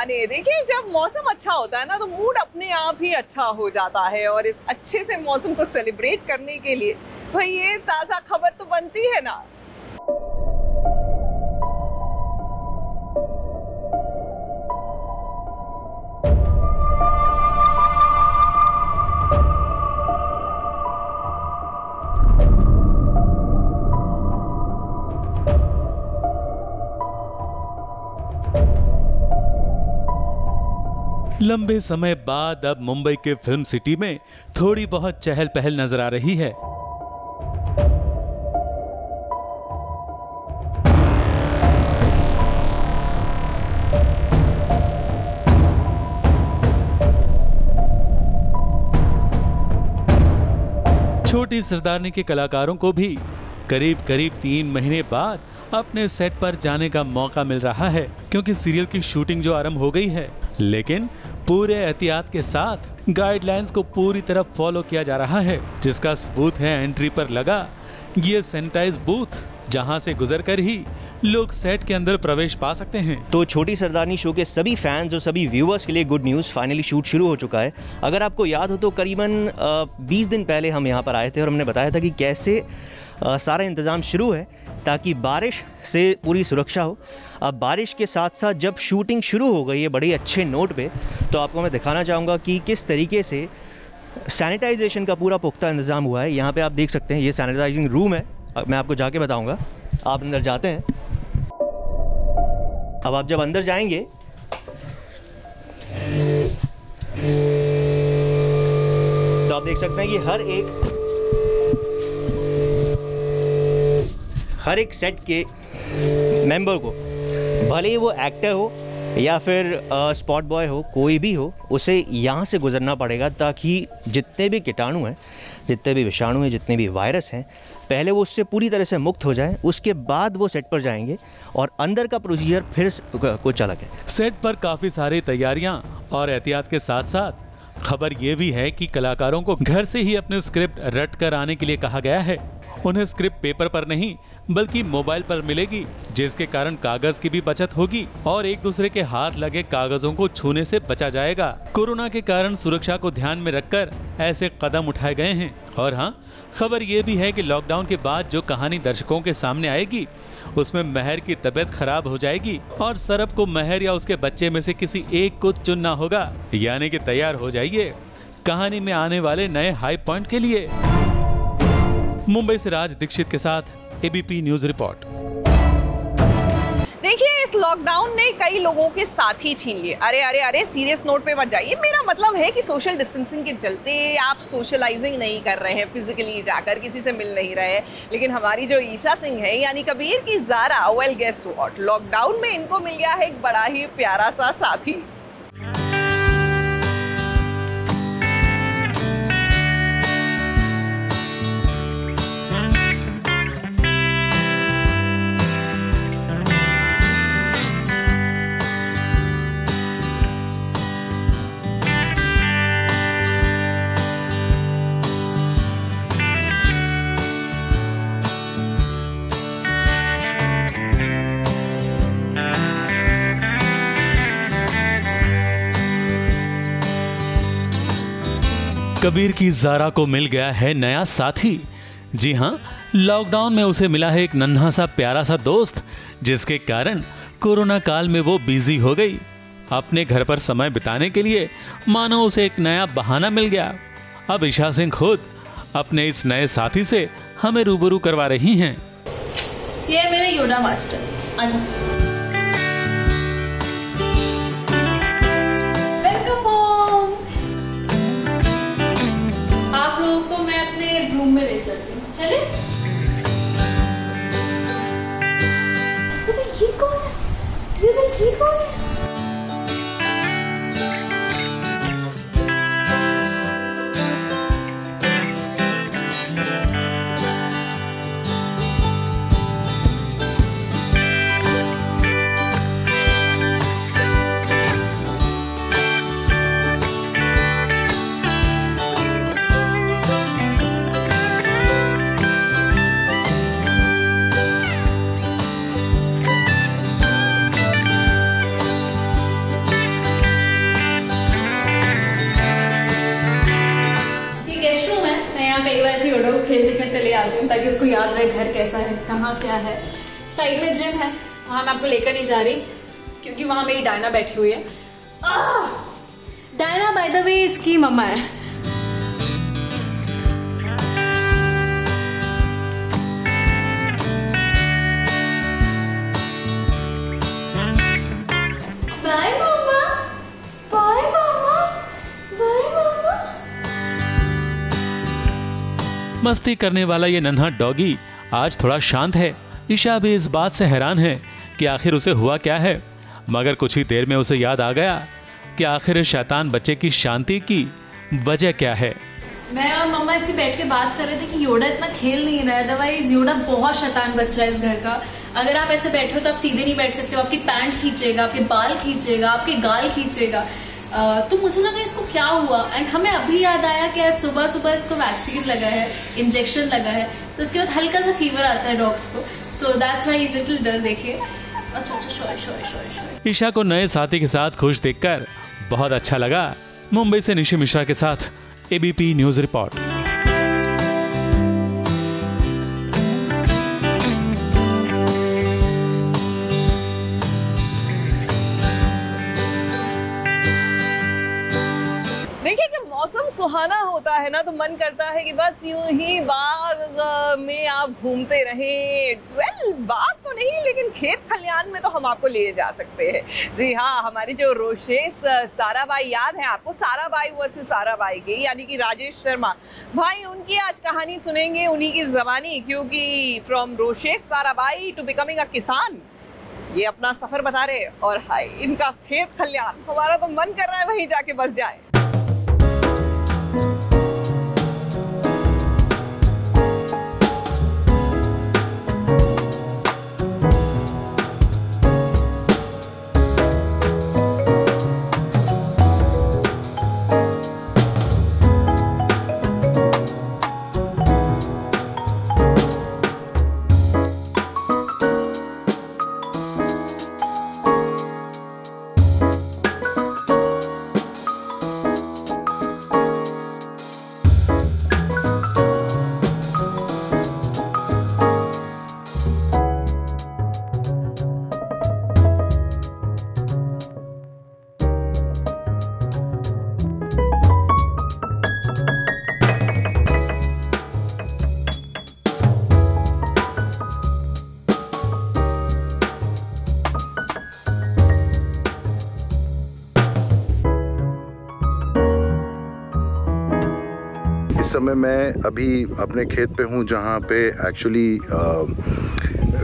गाने। देखिए जब मौसम अच्छा होता है ना तो मूड अपने आप ही अच्छा हो जाता है, और इस अच्छे से मौसम को सेलिब्रेट करने के लिए भाई ये ताज़ा खबर तो बनती है ना। लंबे समय बाद अब मुंबई के फिल्म सिटी में थोड़ी बहुत चहल पहल नजर आ रही है। छोटी सरदारनी के कलाकारों को भी करीब 3 महीने बाद अपने सेट पर जाने का मौका मिल रहा है, क्योंकि सीरियल की शूटिंग जो आरंभ हो गई है, लेकिन पूरे एहतियात के साथ गाइडलाइंस को पूरी तरह फॉलो किया जा रहा है, जिसका सबूत है एंट्री पर लगा ये सैनिटाइज बूथ, जहां से गुजरकर ही लोग सेट के अंदर प्रवेश पा सकते हैं। तो छोटी सरदारनी शो के सभी फैंस और सभी व्यूअर्स के लिए गुड न्यूज़, फाइनली शूट शुरू हो चुका है। अगर आपको याद हो तो करीबन 20 दिन पहले हम यहाँ पर आए थे और हमने बताया था कि कैसे सारा इंतज़ाम शुरू है ताकि बारिश से पूरी सुरक्षा हो। अब बारिश के साथ साथ जब शूटिंग शुरू हो गई है बड़े अच्छे नोट पे, तो आपको मैं दिखाना चाहूँगा कि किस तरीके से सैनिटाइजेशन का पूरा पुख्ता इंतज़ाम हुआ है। यहाँ पे आप देख सकते हैं ये सैनिटाइजिंग रूम है, मैं आपको जाके बताऊँगा। आप अंदर जाते हैं। अब आप जब अंदर जाएंगे तो आप देख सकते हैं कि हर एक सेट के मेंबर को, भले ही वो एक्टर हो या फिर स्पॉट बॉय हो, कोई भी हो, उसे यहाँ से गुजरना पड़ेगा ताकि जितने भी कीटाणु हैं, जितने भी विषाणु हैं, जितने भी वायरस हैं, पहले वो उससे पूरी तरह से मुक्त हो जाए, उसके बाद वो सेट पर जाएंगे और अंदर का प्रोसीजर फिर कुछ अलग है। सेट पर काफ़ी सारी तैयारियां और एहतियात के साथ साथ खबर ये भी है कि कलाकारों को घर से ही अपने स्क्रिप्ट रट कर आने के लिए कहा गया है। उन्हें स्क्रिप्ट पेपर पर नहीं बल्कि मोबाइल पर मिलेगी, जिसके कारण कागज की भी बचत होगी और एक दूसरे के हाथ लगे कागजों को छूने से बचा जाएगा। कोरोना के कारण सुरक्षा को ध्यान में रखकर ऐसे कदम उठाए गए हैं। और हाँ, खबर ये भी है कि लॉकडाउन के बाद जो कहानी दर्शकों के सामने आएगी उसमें महर की तबीयत खराब हो जाएगी और सरब को महर या उसके बच्चे में से किसी एक को चुनना होगा। यानी कि तैयार हो जाइए कहानी में आने वाले नए हाई पॉइंट के लिए। मुंबई से राज दीक्षित के साथ एबीपी न्यूज रिपोर्ट। देखिए इस लॉकडाउन ने कई लोगों के साथ ही छीन लिए। अरे सीरियस नोट पे मत जाइए। मेरा मतलब है कि सोशल डिस्टेंसिंग के चलते आप सोशलाइजिंग नहीं कर रहे हैं, फिजिकली जाकर किसी से मिल नहीं रहे हैं। लेकिन हमारी जो ईशा सिंह है यानी कबीर की Zara, well guess what, lockdown में इनको मिल गया है एक बड़ा ही प्यारा सा साथी। कबीर की ज़ारा को मिल गया है नया साथी। जी हाँ, लॉकडाउन में उसे मिला है एक नन्हा सा प्यारा सा दोस्त, जिसके कारण कोरोना काल में वो बिजी हो गई। अपने घर पर समय बिताने के लिए मानो उसे एक नया बहाना मिल गया। अब ईशा सिंह खुद अपने इस नए साथी से हमें रूबरू करवा रही हैं। ये है मेरा योगा मास्टर। आजा। Welcome home. आप लोगों को मैं अपने रूम में ले चलती हूँ, चले? ये कौन है? ये कौन है? ले आती हूँ ताकि उसको याद रहे घर कैसा है, कहाँ क्या है। साइड में जिम है, वहां मैं आपको लेकर नहीं जा रही क्योंकि वहां मेरी डायना बैठी हुई है। डायना बाय द वे इसकी मम्मा है। बाय मम्मा, बाय मम्मा, बाय मम्मा। मस्ती करने वाला ये नन्हा डॉगी आज थोड़ा शांत है। ईशा भी इस बात से हैरान है कि आखिर उसे हुआ क्या है, मगर कुछ ही देर में उसे याद आ गया कि आखिर इस शैतान बच्चे की शांति की वजह क्या है। मैं और मम्मा ऐसे बैठ के बात कर रहे थे कि योडा इतना खेल नहीं रहा है, अदरवाइज योडा बहुत शैतान बच्चा है इस घर का। अगर आप ऐसे बैठे हो तो आप सीधे नहीं बैठ सकते हो, आपकी पैंट खींचेगा, आपके बाल खींचेगा, आपके गाल खींचेगा। तो मुझे लगा इसको क्या हुआ, एंड हमें अभी याद आया कि आज सुबह सुबह इसको वैक्सीन लगा है, इंजेक्शन लगा है, तो उसके बाद हल्का सा फीवर आता है डॉग्स को, so that's why is little डर। देखिए अच्छा शोय। ईशा को नए साथी के साथ खुश देखकर बहुत अच्छा लगा। मुंबई से निशी मिश्रा के साथ एबीपी न्यूज रिपोर्ट। देखिए जब मौसम सुहाना होता है ना तो मन करता है कि बस यूं ही बाग में आप घूमते रहें। वेल बाग तो नहीं लेकिन खेत खलियान में तो हम आपको ले जा सकते हैं। जी हाँ, हमारी जो रोशेश साराबाई याद है आपको, साराबाई वर्सेस साराबाई की, यानी कि राजेश शर्मा भाई, उनकी आज कहानी सुनेंगे उन्हीं की ज़बानी, क्योंकि from Rosesh Sarabhai to becoming a किसान ये अपना सफर बता रहे। और हाय इनका खेत खलियान, हमारा तो मन कर रहा है वहीं जाके बस जाए। इस समय मैं अभी अपने खेत पे हूँ जहाँ पे एक्चुअली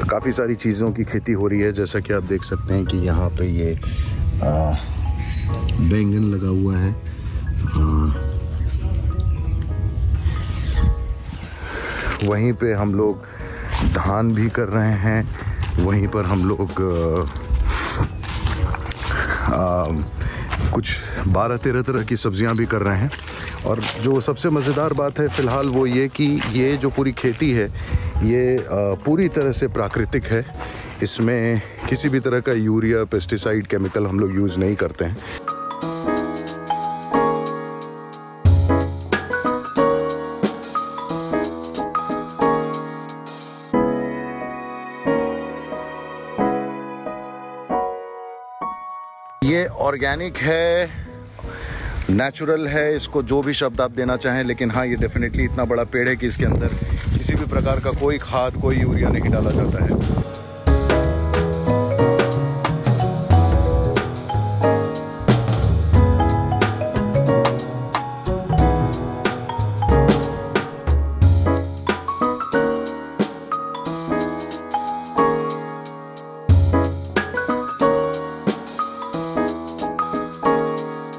काफ़ी सारी चीज़ों की खेती हो रही है। जैसा कि आप देख सकते हैं कि यहाँ पे ये बैंगन लगा हुआ है, वहीं पे हम लोग धान भी कर रहे हैं, वहीं पर हम लोग कुछ 12-13 तरह की सब्जियां भी कर रहे हैं। और जो सबसे मज़ेदार बात है फ़िलहाल वो ये कि ये जो पूरी खेती है ये पूरी तरह से प्राकृतिक है। इसमें किसी भी तरह का यूरिया, पेस्टिसाइड, केमिकल हम लोग यूज़ नहीं करते हैं। ये ऑर्गेनिक है, नेचुरल है, इसको जो भी शब्द आप देना चाहें, लेकिन हाँ ये डेफिनेटली इतना बड़ा पेड़ है कि इसके अंदर किसी भी प्रकार का कोई खाद, कोई यूरिया नहीं डाला जाता है।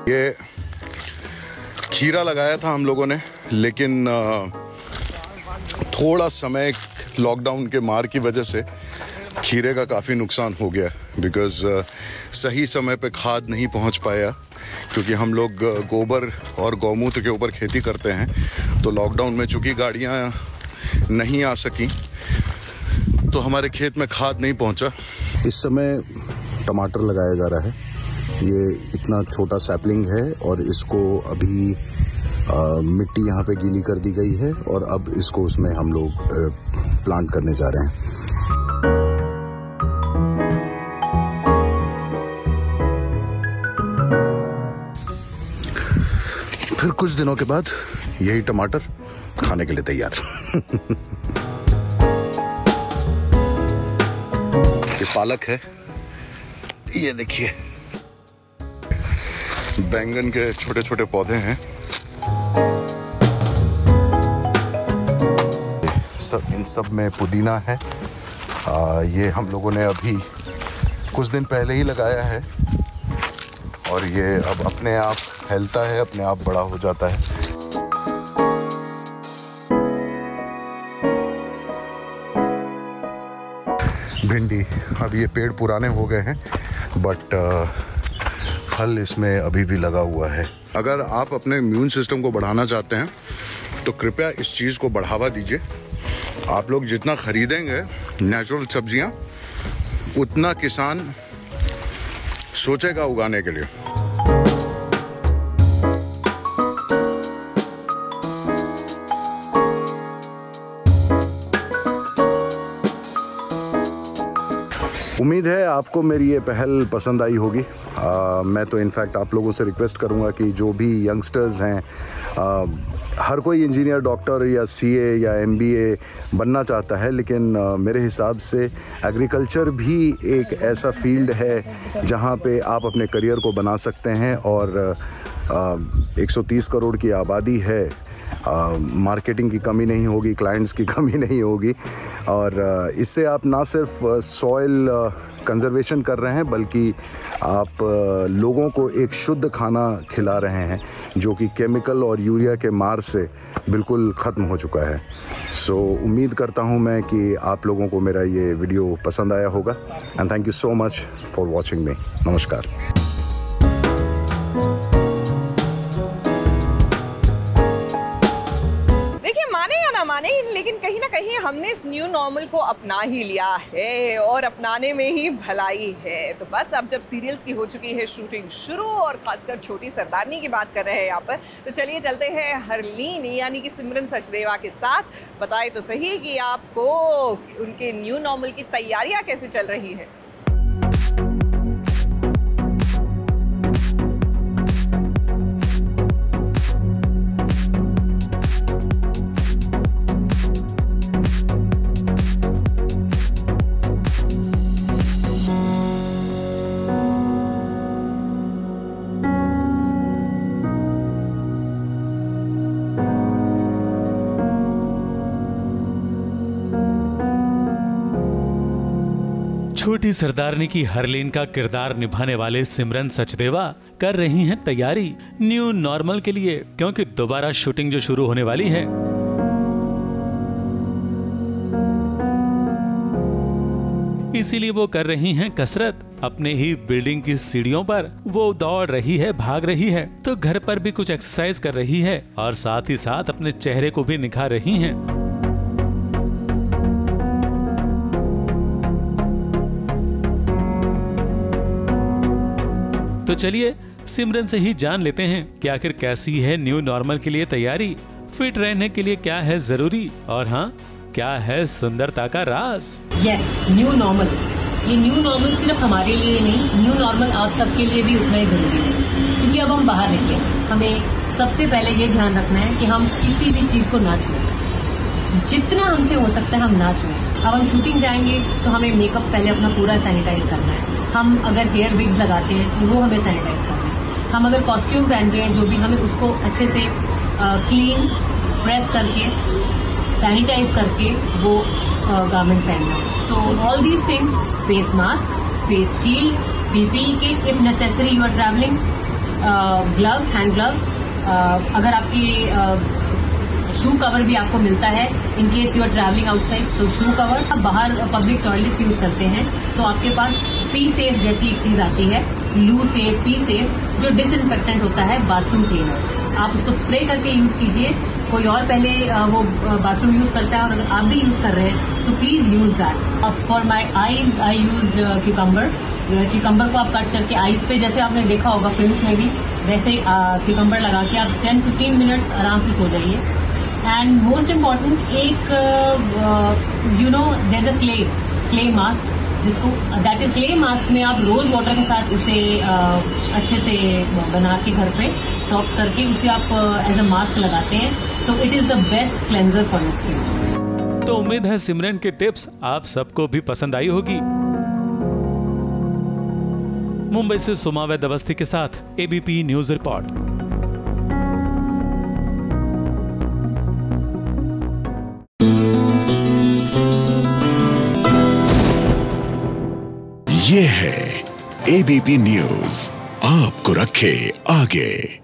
ये खीरा लगाया था हम लोगों ने, लेकिन थोड़ा समय लॉकडाउन के मार की वजह से खीरे का काफ़ी नुकसान हो गया, बिकॉज़ सही समय पे खाद नहीं पहुंच पाया, क्योंकि हम लोग गोबर और गौमूत्र के ऊपर खेती करते हैं। तो लॉकडाउन में चूँकि गाड़ियां नहीं आ सकी तो हमारे खेत में खाद नहीं पहुंचा। इस समय टमाटर लगाया जा रहा है। ये इतना छोटा सैपलिंग है और इसको अभी मिट्टी यहाँ पे गीली कर दी गई है और अब इसको उसमें हम लोग प्लांट करने जा रहे हैं। फिर कुछ दिनों के बाद यही टमाटर खाने के लिए तैयार। ये पालक है, ये देखिए बैंगन के छोटे छोटे पौधे हैं। इन सब में पुदीना है। ये हम लोगों ने अभी कुछ दिन पहले ही लगाया है और ये अब अपने आप फैलता है, अपने आप बड़ा हो जाता है। भिंडी, अब ये पेड़ पुराने हो गए हैं बट फल इसमें अभी भी लगा हुआ है। अगर आप अपने इम्यून सिस्टम को बढ़ाना चाहते हैं तो कृपया इस चीज़ को बढ़ावा दीजिए। आप लोग जितना खरीदेंगे नेचुरल सब्जियां, उतना किसान सोचेगा उगाने के लिए। उम्मीद है आपको मेरी ये पहल पसंद आई होगी। मैं तो इनफैक्ट आप लोगों से रिक्वेस्ट करूंगा कि जो भी यंगस्टर्स हैं, हर कोई इंजीनियर, डॉक्टर या सीए या एमबीए बनना चाहता है, लेकिन मेरे हिसाब से एग्रीकल्चर भी एक ऐसा फील्ड है जहां पे आप अपने करियर को बना सकते हैं। और 130 करोड़ की आबादी है, मार्केटिंग की कमी नहीं होगी, क्लाइंट्स की कमी नहीं होगी और इससे आप ना सिर्फ सॉइल कंजर्वेशन कर रहे हैं बल्कि आप लोगों को एक शुद्ध खाना खिला रहे हैं जो कि केमिकल और यूरिया के मार से बिल्कुल ख़त्म हो चुका है। सो उम्मीद करता हूं मैं कि आप लोगों को मेरा ये वीडियो पसंद आया होगा and thank you so much for watching मी। नमस्कार। लेकिन कहीं ना कहीं हमने इस न्यू नॉर्मल को अपना ही लिया है और अपनाने में ही भलाई है। तो बस अब जब सीरियल्स की हो चुकी है शूटिंग शुरू और खासकर छोटी सरदारनी की बात कर रहे हैं यहाँ पर, तो चलिए चलते हैं हरलीन यानी कि सिमरन सचदेवा के साथ। बताए तो सही कि आपको उनके न्यू नॉर्मल की तैयारियां कैसे चल रही है। छोटी सरदारनी की हरलीन का किरदार निभाने वाले सिमरन सचदेवा कर रही हैं तैयारी न्यू नॉर्मल के लिए, क्योंकि दोबारा शूटिंग जो शुरू होने वाली है। इसीलिए वो कर रही हैं कसरत। अपने ही बिल्डिंग की सीढ़ियों पर वो दौड़ रही है, भाग रही है, तो घर पर भी कुछ एक्सरसाइज कर रही है और साथ ही साथ अपने चेहरे को भी निखार रही हैं। तो चलिए सिमरन से ही जान लेते हैं कि आखिर कैसी है न्यू नॉर्मल के लिए तैयारी, फिट रहने के लिए क्या है जरूरी और हाँ, क्या है सुंदरता का राज। Yes, new normal. ये न्यू नॉर्मल सिर्फ हमारे लिए नहीं, न्यू नॉर्मल आप सबके लिए भी उतना ही जरूरी है, क्योंकि अब हम बाहर निकले, हमें सबसे पहले ये ध्यान रखना है कि हम किसी भी चीज को ना छुएं। जितना हमसे हो सकता है हम ना छुएं। अब हम शूटिंग जाएंगे तो हमें मेकअप पहले अपना पूरा सैनिटाइज करना है। हम अगर हेयर विग्स लगाते हैं तो वो हमें सैनिटाइज करना है। हम अगर कॉस्ट्यूम पहन रहे हैं जो भी, हमें उसको अच्छे से क्लीन प्रेस करके सैनिटाइज करके वो गारमेंट पहनना है। So all these things, face mask, face shield, PPE kit if necessary, you are travelling, gloves, hand gloves, अगर आपकी शू कवर भी आपको मिलता है in case you are travelling outside, तो शू कवर। आप बाहर पब्लिक टॉयलेट यूज करते हैं तो आपके पास पी सेफ जैसी एक चीज आती है, लू सेफ, पी सेफ, जो डिसइंफेक्टेंट होता है, बाथरूम क्लीनर। आप उसको स्प्रे करके यूज कीजिए। कोई और पहले वो बाथरूम यूज करता है और अगर आप भी यूज कर रहे हैं तो please use that. For my eyes I use cucumber. Cucumber को आप कट करके आईज पे, जैसे आपने देखा होगा फिल्म में भी, वैसे क्यूकम्बर लगा के आप 10-15 मिनट्स आराम से सो जाइए। एंड मोस्ट इम्पॉर्टेंट, एक there is a clay mask, जिसको दैट इज क्ले मास्क में आप रोज वाटर के साथ उसे अच्छे से बना के घर पे सॉफ्ट करके उसे आप एज अ मास्क लगाते हैं। So it is the best cleanser for your skin. तो उम्मीद है सिमरन के टिप्स आप सबको भी पसंद आई होगी। मुंबई से सुमावैद अवस्थी के साथ एबीपी न्यूज रिपोर्ट। ये है एबीपी न्यूज, आपको रखे आगे।